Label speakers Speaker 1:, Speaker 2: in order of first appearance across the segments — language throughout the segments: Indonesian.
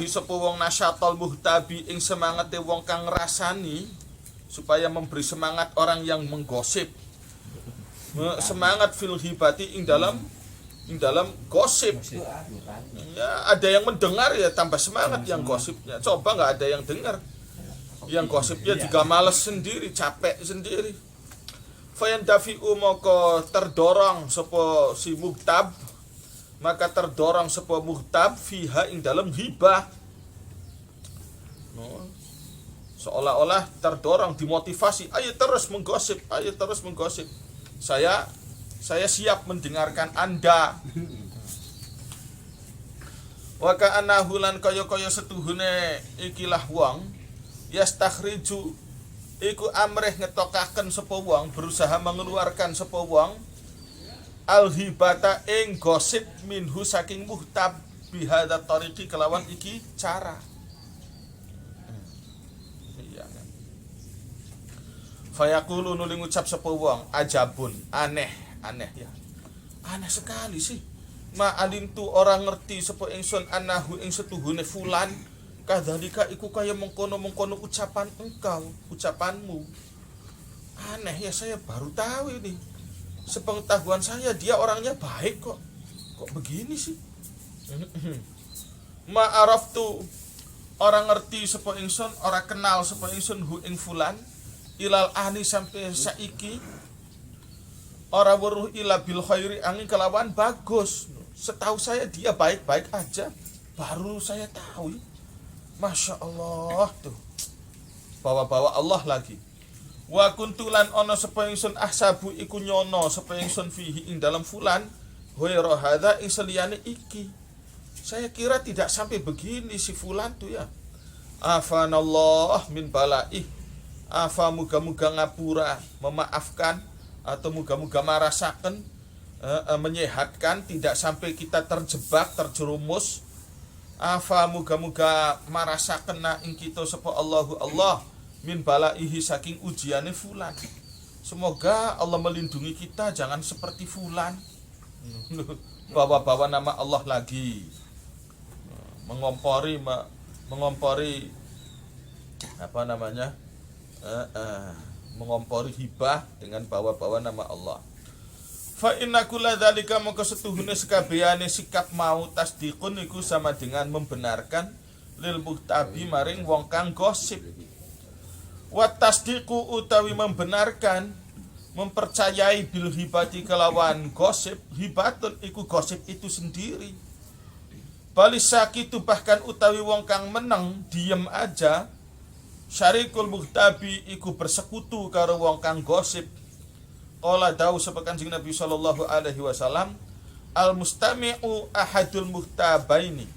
Speaker 1: sapa wong nasyatol muhtabi ing semangate wong kang ngrasani, supaya memberi semangat orang yang menggosip. Semangat fil hibati ing dalam gosip. Ya, ada yang mendengar ya tambah semangat yang gosipnya. Coba nggak ada yang dengar, yang gosipnya juga males sendiri, capek sendiri. Fayan dafi'u moko terdorong sapa si muhtab, maka terdorong sapa muhtab fiha ing dalam hibah. Seolah-olah terdorong, dimotivasi, ayo terus menggosip, ayo terus menggosip. Saya siap mendengarkan Anda. Wa ka'anna hulan kaya-kaya setuhune ikilah wong yastakhriju iku amrih ngetokaken sapa wong, berusaha mengeluarkan sapa wong al-hibata ing gosip minhu saking muhtab bihadza tariqi kelawan iki cara. Fayaqulu nuli ngucap sapa wong ajabun, aneh ya. Aneh sekali sih. Ma alimtu orang ngerti sapa ingsun anahu ing setuhune fulan kadzalika iku kaya mengkono-mengkono ucapan engkau, ucapanmu. Aneh ya, saya baru tahu ini. Sepengetahuan saya dia orangnya baik kok. Kok begini sih? Ma araftu orang ngerti sapa ingsun, ora kenal sapa ingsun hu ing fulan ilal ahli sampai saiki ora weruh ila bil khairi angin kelawan bagus. Setahu saya dia baik-baik aja, baru saya tahu. Masya Allah tuh, bawa-bawa Allah lagi. Wa kuntulan ono sapa ingsun ahsabu iku nyono sapa ingsun fihi ing dalam fulan ghairu hadza ing seliyane iki. Saya kira tidak sampai begini si fulan tuh ya. Afanallah min balaih. Afa muga-muga ngapura, memaafkan, atau muga-muga marasaken, menyehatkan, tidak sampai kita terjebak, terjerumus. Afa muga-muga marasaken na ing kita sapa Allahu Allah min balaihi saking ujiane fulan. Semoga Allah melindungi kita jangan seperti fulan. Bawa-bawa nama Allah lagi, mengompori apa namanya, mengompori hibah dengan bawa-bawa nama Allah. Fa inna kulla dzalika maka setuhune sekabehane sikap mau tasdiqun iku sama dengan membenarkan lil muhtabi maring wong kang gosip. Wa tasdiqu utawi membenarkan, mempercayai bil hibati kelawan gosip, hibatun iku gosip itu sendiri. Balisakitu bahkan utawi wong kang meneng diem aja, syarikul muhtabi iku bersekutu karo wong kang gosip. Qala dawu sapa Kanjeng Nabi sallallahu alaihi wasallam, al mustami'u ahadul muhtabaini.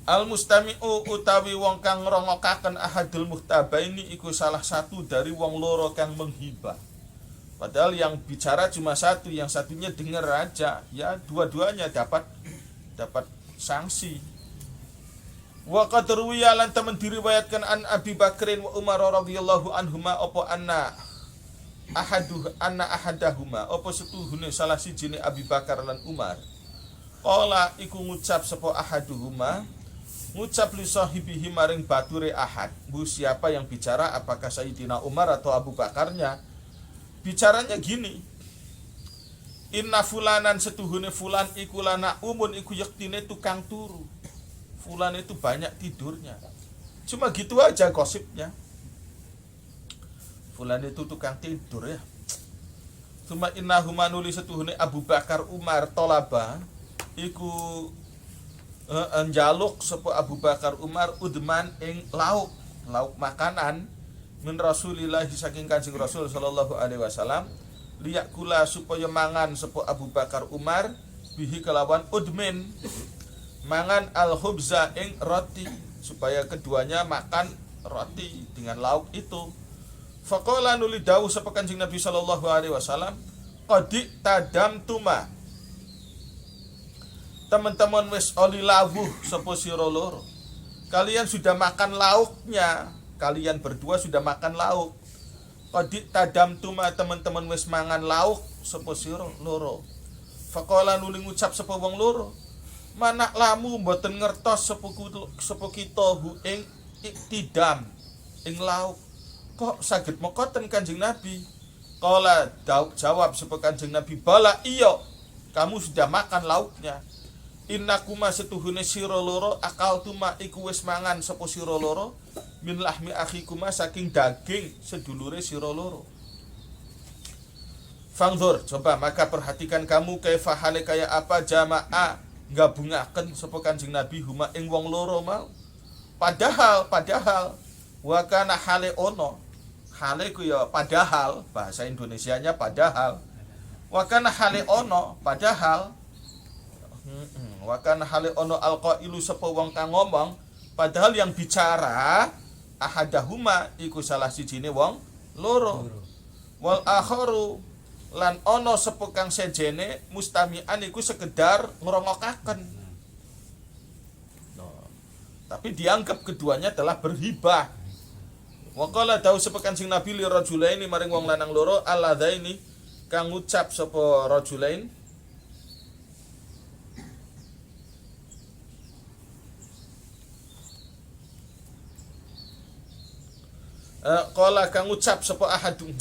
Speaker 1: Al mustami'u utawi wong kang ngrungokaken ahadul muhtabaini iku salah satu dari wong loro kang menghibah. Padahal yang bicara cuma satu, yang satunya dengar aja, ya dua-duanya dapat sanksi. Wa qad ruwiya lan taman diriwayatkan an Abi Bakrin wa Umar radhiyallahu anhuma apa anna ahadahuma apa setuhune salah sijine Abi Bakar lan Umar. Qala iku ngucap sapa ahaduhuma, ngucap li sahibihi maring bature ahad. Bu siapa yang bicara, apakah Sayyidina Umar atau Abu Bakarnya? Bicaranya gini, inna fulanan setuhune fulan iku lana umun iku yektine tukang turu. Fulan itu banyak tidurnya. Cuma gitu aja gosipnya. Fulan itu tukang tidur ya. Cuma innahu manuli setuhune Abu Bakar Umar tolaba iku njaluk sapa Abu Bakar Umar udman ing lauk makanan min Rasulillah saking Kanjeng Rasul sallallahu alaihi wasallam, liyakula supaya mangan sapa Abu Bakar Umar bihi kelawan udmin, mangan al-khubza ing roti, supaya keduanya makan roti dengan lauk itu. Faqala nuli dawuh sapa Kanjeng Nabi sallallahu alaihi wasallam, qadi tadamtuma, teman-teman wis oli lawuh sapa sira loro, kalian sudah makan lauknya, kalian berdua sudah makan lauk. Qadi tadamtuma, teman-teman wis mangan lauk sapa sira loro. Faqala nuli ngucap sapa wong loro, manak lamu mboten ngertos sapa kita hu ing iktidam ing lauk. Kok saged mekoten Kanjeng Nabi? Qala jawab sapa Kanjeng Nabi, bala iya, kamu sudah makan lauknya. Innakuma setuhune sira loro akaltuma iku wis mangan sapa sira loro min lahmi akhikuma saking daging sedulure sira loro. Fangzur, coba maka perhatikan kamu kaifa hale kaya apa jama'a gabungaken sapa Kanjeng Nabi huma ing wong loro mau. Padahal wa kana hale ono. Hale ku ya padahal, bahasa Indonesianya padahal. Wa kana hale ono, padahal wa kana hale ono alqailu sapa wong kang ngomong, padahal yang bicara ahadahuma iku salah sijine wong loro. Wal akharu lan ono sapa kang sejene mustami'an iku sekedar ngerongokaken. Tapi dianggap keduanya telah berhibah. Wa qala dawu sapa Kanjeng Nabi li rajulaini maring wong lanang loro alladzaini kang ngucap sapa rajulain qala kang ngucap sapa ahadum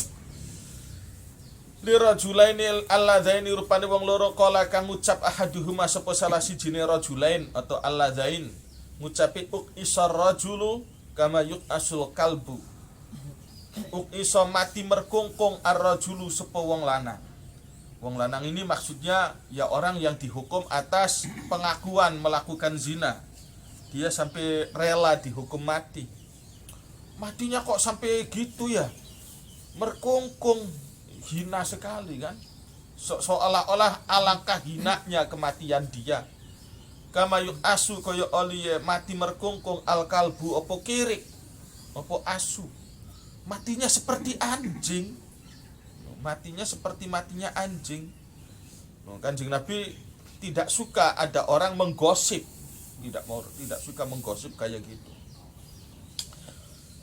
Speaker 1: li rajulaini alladzaini rupane wong loro qala kang ngucap ahaduhuma sapa salah sijine rajulain atau alladzain ngucapi isar rajulu kama asul kalbu. Iso mati merkungkung ar-rajulu sapa wong lanang. Wong lanang ini maksudnya ya orang yang dihukum atas pengakuan melakukan zina. Dia sampai rela dihukum mati. Matinya kok sampai gitu ya? Merkungkung, hina sekali kan? Seolah-olah alangkah hinanya kematian dia. Kama asu kaya oliye mati merkungkung al-kalbu opo kirik opo asu. Matinya seperti anjing. Matinya seperti matinya anjing. Kanjeng Nabi tidak suka ada orang menggosip. Tidak suka menggosip kayak gitu.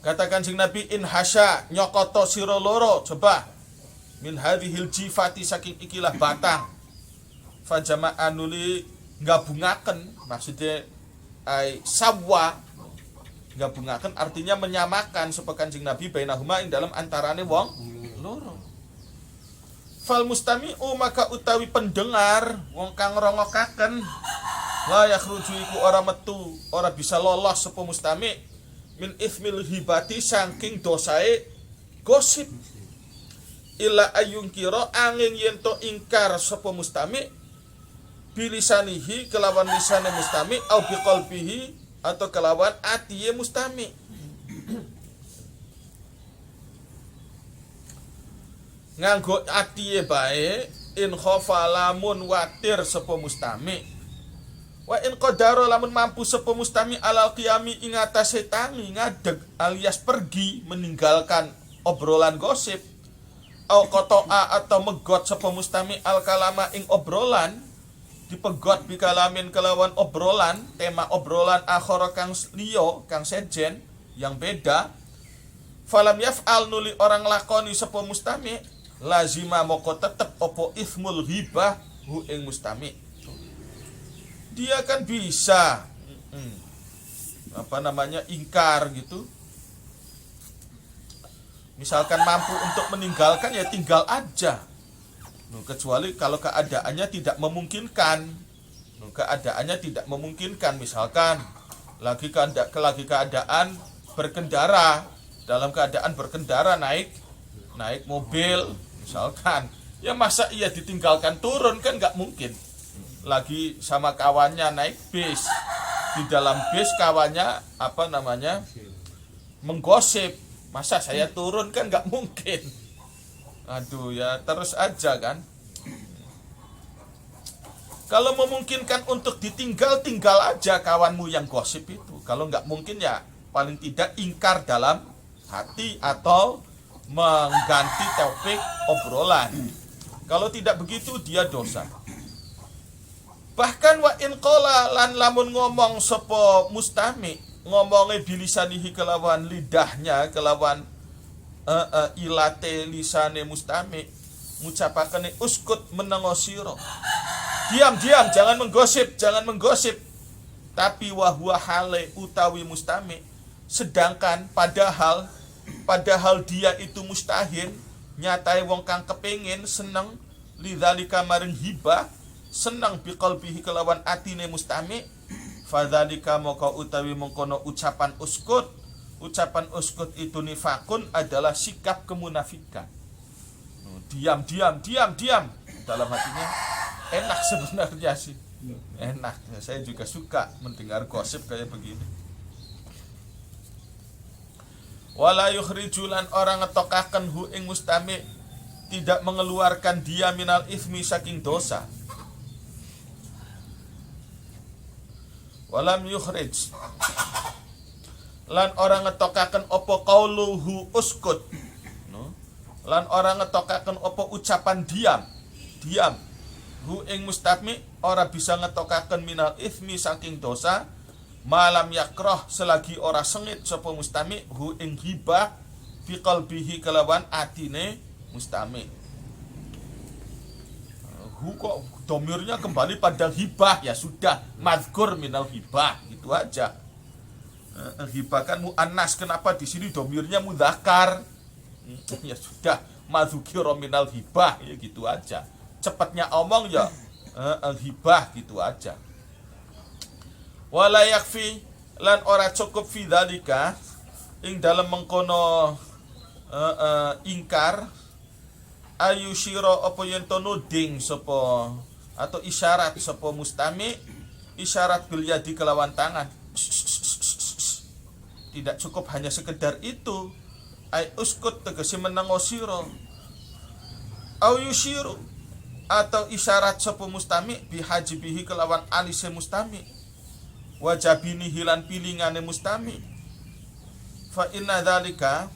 Speaker 1: Kata Kanjeng Nabi, in hasya nyokoto sira loro, coba min hadhil jifati saking ikilah batang. Fajama'a nuli gabungaken, maksudnya sawwa gabungaken artinya menyamakan sapa Kanjeng Nabi bainahuma ing dalam antarane wong loro. Fal mustami'u maka utawi pendengar wong kang ngrungokaken la yakhruju iku ora metu ora bisa lolos sapa mustami' min ithmil hibati saking dosae gosip illa ayungkira angin yen to ingkar sapa mustami' bilisanihi kelawan lisane mustami au biqalbihi atau kelawan atiye mustami. Nganggo atiye bae in khofa lamun watir sapa mustami. Wa in qadara lamun mampu sapa mustami alal qiyami ing atase tangi ngadeg alias pergi meninggalkan obrolan gosip au qata'a atau megot sapa mustami al kalama ing obrolan dipegot bikalamin kelawan obrolan tema obrolan akhara kang liya kang sejen yang beda falam yaf'al nuli orang lakoni sapa mustami lazima moko tetep opo ithmul ghibah hu ing mustami. Dia kan bisa ingkar gitu, misalkan mampu untuk meninggalkan ya tinggal aja. Kecuali kalau keadaannya tidak memungkinkan. Misalkan lagi keadaan berkendara, dalam keadaan berkendara naik mobil misalkan, ya masa iya ditinggalkan turun, kan nggak mungkin. Lagi sama kawannya naik bis, di dalam bis kawannya menggosip, masa saya turun, kan nggak mungkin. Aduh ya terus aja kan. Kalau memungkinkan untuk ditinggal, tinggal aja kawanmu yang gosip itu. Kalau nggak mungkin ya paling tidak ingkar dalam hati atau mengganti topik obrolan. Kalau tidak begitu dia dosa. Bahkan wa in qala lan lamun ngomong sapa mustami, ngomongnya bilisanihi kelawan lidahnya, kelawan ilate lisane mustami ngucapakane uskut menengo sira. Diam, jangan menggosip. Tapi wahwa hale utawi mustami, sedangkan padahal dia itu mustahin, nyatai wong kang kepengin seneng lidzalika maring hibah, seneng biqalbihi kelawan atine mustami, fadzalika maka utawi mengkono ucapan uskut itu nifakun adalah sikap kemunafikan. Diam. Dalam hatinya enak sebenarnya sih. Enak. Saya juga suka mendengar gosip kayak begini. Wala yukhrijulan orang ngetokaken hu ing mustami, tidak mengeluarkan dia minal ithmi saking dosa. Walam yukhrij lan orang ngetokaken opo qauluhu uskut, lan orang ngetokaken opo ucapan diam hu ing mustami, ora bisa ngetokaken minal ithmi saking dosa, malam yakroh selagi ora sengit sapa mustami hu ing hibah biqalbihi kelawan atine mustami. Hu kok domirnya kembali pada hibah, ya sudah mazkur minal hibah gitu aja. Hibah kan muannas, kenapa di sini domirnya mudzakkar? Ya sudah madzukira minal hibah, ya gitu aja. Cepatnya omong ya hibah gitu aja. Wala yakfi lan ora cukup fi dzalika ing dalam mengkono ingkar ayushiro apa yen to nuding sapa atau isyarat sapa mustami, isyarat bil yadi kelawan tangan. Tidak cukup hanya sekedar itu, ay uskut tegese menengo sira, au yushiru atau isyarat sapa mustami bihajibihi kelawan alise mustami, wajabini hilan pilingane mustami. Fa inna dzalika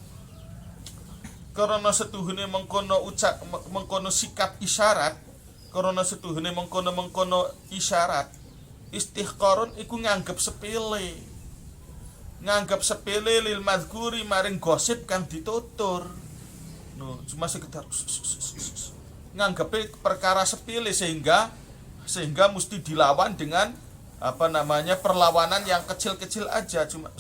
Speaker 1: karena setuhune mengkono sikap isyarat, karena setuhune mengkono isyarat istihqarun iku nganggep sepele lil mazkuri maring gosip kang ditutur. Cuma sekedar nganggepe perkara sepele sehingga mesti dilawan dengan perlawanan yang kecil-kecil aja, cuma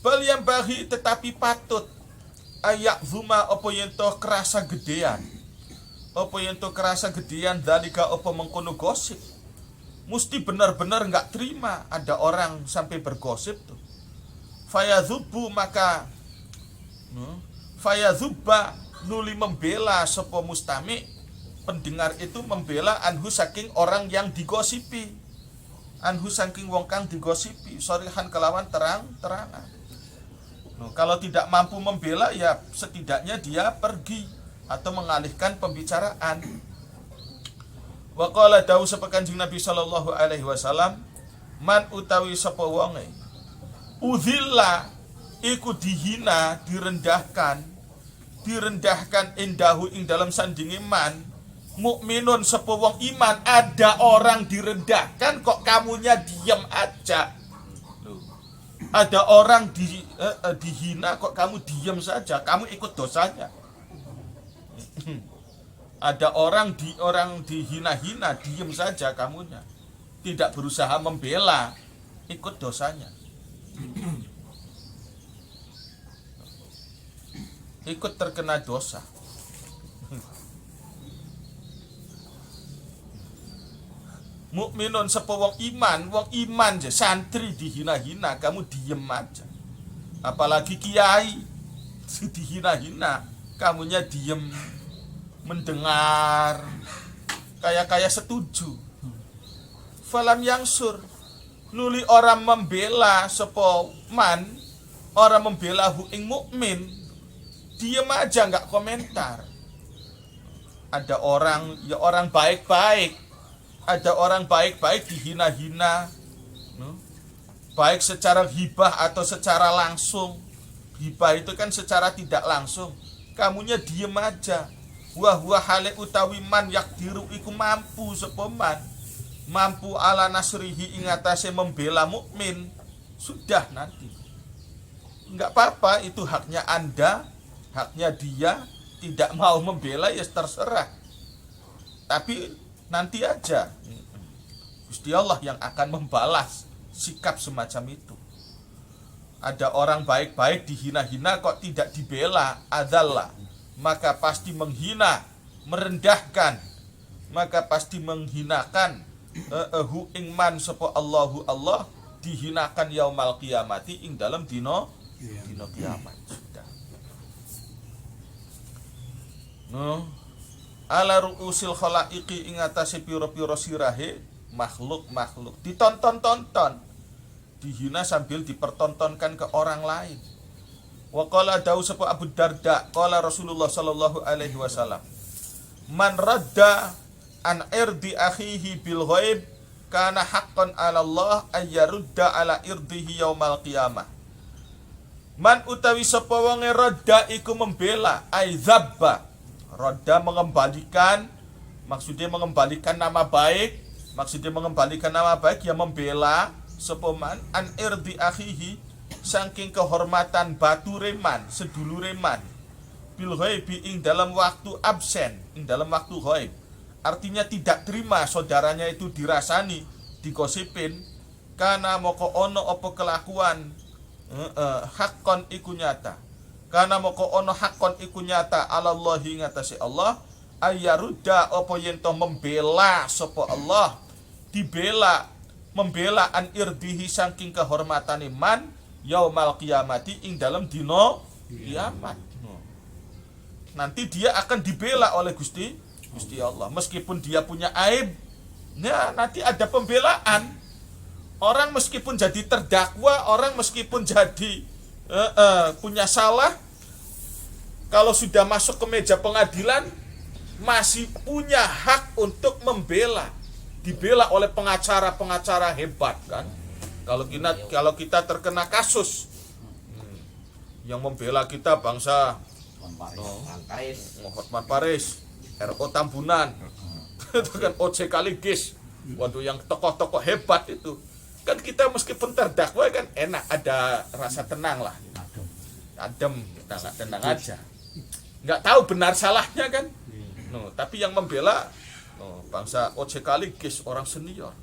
Speaker 1: bal yang bagi tetapi patut ayak zuma opo yento kerasa gedean dalika opo mengkono gosip. Mesti benar-benar nggak terima ada orang sampai bergosip tuh. Fayadzubu maka fayadzubba nuli membela sopo mustami, pendengar itu membela anhu saking orang yang digosipi, anhu saking wong kang digosipi, sorihan kelawan terang-terangan. Kalau tidak mampu membela, ya setidaknya dia pergi atau mengalihkan pembicaraan. Wa qala dawu sapa Kanjeng Nabi sallallahu alaihi wasallam, man utawi sapa wonge udhilla iku dihina, direndahkan indahu ing dalam sandinge man mukminun sapa wong iman. Ada orang direndahkan kok kamunya diam aja. Ada orang dihina kok kamu diam saja, kamu ikut dosanya. Ada orang dihina-hina, diam saja kamunya, tidak berusaha membela, ikut dosanya. Ikut terkena dosa. Mukminun sapa wong iman je, santri dihina-hina kamu diem aja. Apalagi kiai dihina-hina, kamunya diem mendengar, kayak setuju. Falam yangsur nuli orang membela sapa man, orang membela hu ing mukmin, diem aja nggak komentar. Ada orang baik-baik, ada orang baik-baik dihina-hina, baik secara hibah atau secara langsung. Hibah itu kan secara tidak langsung, kamunya diem aja. Wahwa hale utawi man yakdiru iku mampu sapa man, mampu ala nasrihi ing atase membela mukmin. Sudah nanti, enggak apa-apa, itu haknya Anda, haknya dia, tidak mau membela ya terserah. Tapi nanti aja Gusti Allah yang akan membalas sikap semacam itu. Ada orang baik-baik dihina-hina kok tidak dibela, adalah maka pasti menghina, merendahkan, maka pasti menghinakan hu ing man sapa Allahu Allah, dihinakan yaumal qiyamati ing dalam dino kiamat. Sudah. No. Ala ru'usil khalaiqi ing atase pira-pira sirahe makhluk-makhluk ditonton-tonton, dihina sambil dipertontonkan ke orang lain. Wa qala dawu sapa Abu Darda, qala Rasulullah sallallahu alaihi wasallam, man radda an irdi akhihi bil ghaib kana haqqan 'ala Allah ay yarudda 'ala irdihi yaumal qiyamah. Man utawi sapa wonge radda iku membela, ay zabba. Radda mengembalikan, maksudnya mengembalikan nama baik, ya membela sapa man an irdi akhihi saking kehormatan batureman, sedulureman, bil ghaibi ing dalam waktu absen, ing dalam waktu ghaib. Artinya tidak terima saudaranya itu dirasani, digosipin, karena moko ono opo kelakuan hakon iku nyata. Karena moko ono hakon iku nyata alallahi ngatasi Allah, ayaruda opo yento membela sapa Allah, dibela, membela an irdihi saking kehormatan iman yaumal qiyamati ing dalam dino kiamat. Nanti dia akan dibela oleh Gusti Allah, meskipun dia punya aib. Nah, nanti ada pembelaan. Orang meskipun jadi terdakwa, orang meskipun jadi punya salah, kalau sudah masuk ke meja pengadilan masih punya hak untuk membela, dibela oleh pengacara-pengacara hebat kan. Kalau kita terkena kasus yang membela kita bangsa Hotman Paris, RO Tambunan, itu kan OC Kaligis, waduh yang tokoh-tokoh hebat itu. Kan kita meskipun terdakwa kan enak, ada rasa tenang lah. Adem, kita nggak tenang aja. Nggak tahu benar salahnya kan. Tapi yang membela bangsa OC Kaligis, orang senior.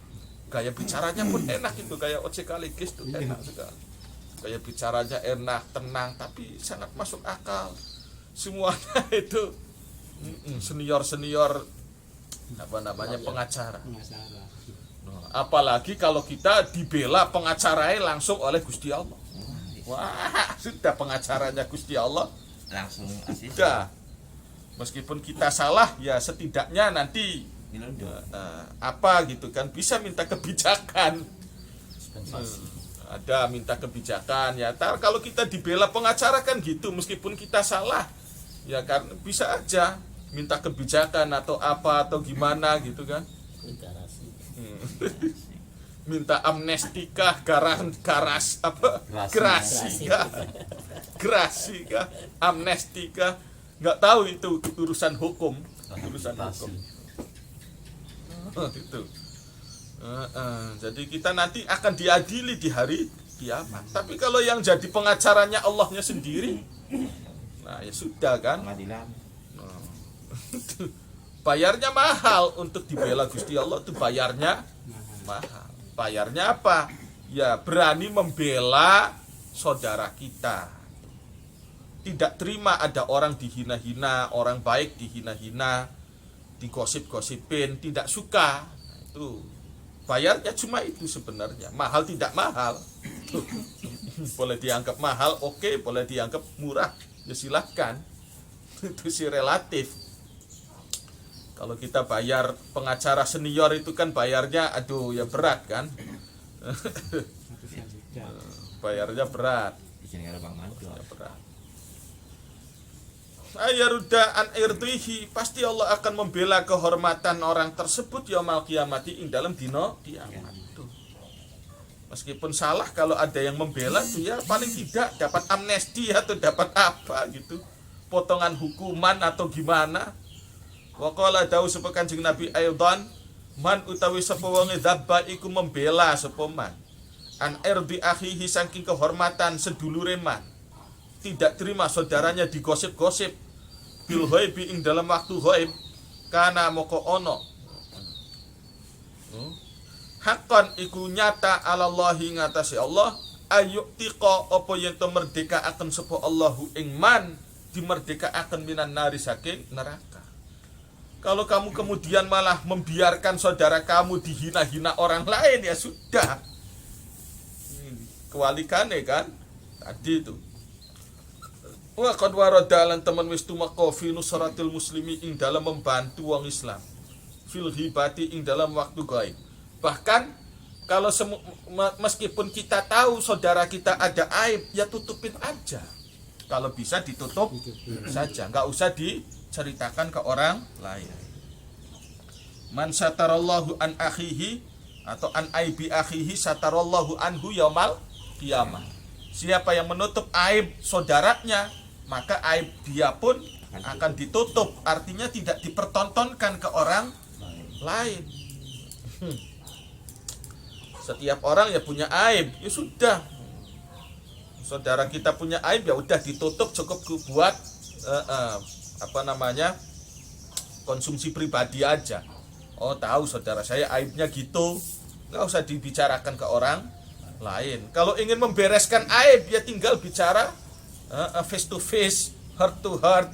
Speaker 1: Gaya bicaranya pun enak itu, gaya OC Kaligis itu enak sekali. Gaya bicaranya enak, tenang, tapi sangat masuk akal. Semuanya itu senior-senior pengacara. Apalagi kalau kita dibela pengacaranya langsung oleh Gusti Allah. Wah, sudah pengacaranya Gusti Allah
Speaker 2: langsung asisten.
Speaker 1: Sudah. Meskipun kita salah, ya setidaknya nanti apa gitu kan, bisa minta kebijakan. Ada minta kebijakan ya. Kalau kita dibela pengacara kan gitu, meskipun kita salah, ya kan bisa aja minta kebijakan atau apa atau gimana gitu kan. Minta amnestikah, gerasi kah, amnestikah, nggak tahu itu urusan hukum. Itu. Jadi kita nanti akan diadili di hari kiamat. Tapi kalau yang jadi pengacaranya Allahnya sendiri, nah ya sudah kan. Bayarnya mahal untuk dibela Gusti Allah, itu bayarnya mahal. Bayarnya apa? Ya berani membela saudara kita. Tidak terima ada orang dihina-hina, orang baik dihina-hina, digosip-gosipin, tidak suka. Itu bayarnya cuma itu sebenarnya. Mahal tidak mahal. Boleh dianggap mahal, oke, boleh dianggap murah, ya silahkan. Itu sih relatif. Kalau kita bayar pengacara senior itu kan bayarnya aduh ya berat kan. Bayarnya berat. Berat. Ayaruda an irdihi, pasti Allah akan membela kehormatan orang tersebut yaumal qiyamati ing dalam dino kiamat. Meskipun salah, kalau ada yang membela itu ya paling tidak dapat amnesti atau dapat apa gitu, potongan hukuman atau gimana. Wa qala dawu sapa Kanjeng Nabi aidan, man utawi sapa wonge dzabba iku membela sapa man an irdi akhihi saking kehormatan sedulure man, tidak terima saudaranya digosip-gosip, bil ghaibi ing dalam waktu ghaib kana moko ono hakon iku nyata alallahi ngatasi Allah ayyutika apa yen to merdeka akan sapa Allahu ing man dimerdeka akan minan nari saking neraka. Kalau kamu kemudian malah membiarkan saudara kamu dihina-hina orang lain, ya sudah kewalikannya kan tadi itu. Wa qad warada lan teman wis tumeka fi nusratil muslimi ing dalam membantu wong Islam fil hibati ing dalam waktu gaib. Bahkan kalau meskipun kita tahu saudara kita ada aib, ya tutupin aja. Kalau bisa ditutup saja, nggak usah diceritakan ke orang lain. Man satarallahu an akhihi atau an aibi akhihi satarallahu anhu yaumal qiyamah. Siapa yang menutup aib saudaranya, maka aib dia pun akan ditutup. Artinya tidak dipertontonkan ke orang lain. Setiap orang ya punya aib, ya sudah. Saudara kita punya aib, ya udah ditutup, cukup buat konsumsi pribadi aja. Oh, tahu saudara saya aibnya gitu, nggak usah dibicarakan ke orang lain. Kalau ingin membereskan aib, ya tinggal bicara face to face, heart to heart.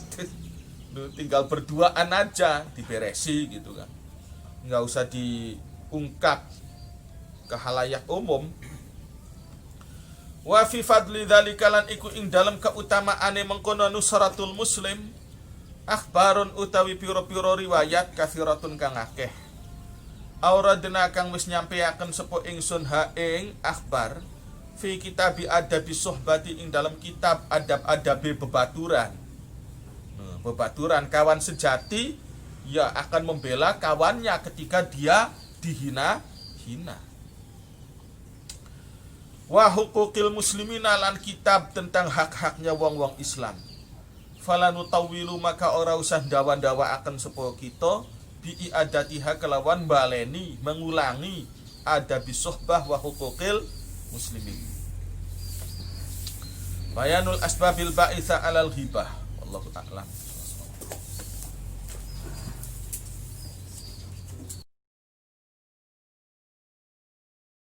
Speaker 1: Tinggal berduaan aja, diberesi gitu kan. Nggak usah diungkap ke halayak umum. Wa fi fadli dzalika lan iku ing dalam keutamaane mengkono nusratul muslim akhbarun utawi pira-pira riwayat kathiratun kang akeh. Auradna kang wis nyampeaken sapa ingsun ha ing akhbar fi kitabi adabi sohbati ing dalam kitab adab-adabe bebaturan. Bebaturan kawan sejati ya akan membela kawannya ketika dia dihina-hina. Wa huquqil muslimina lan kitab tentang hak-haknya wong-wong Islam. Falanu tawilu maka ora usah dawa-dawa akan sepo kita bi adatiha kelawan baleni mengulangi adabi sohbah wa huquqil muslimin. Bayanul asbabil ba'itha alal ghibah. Wallahu a'lam.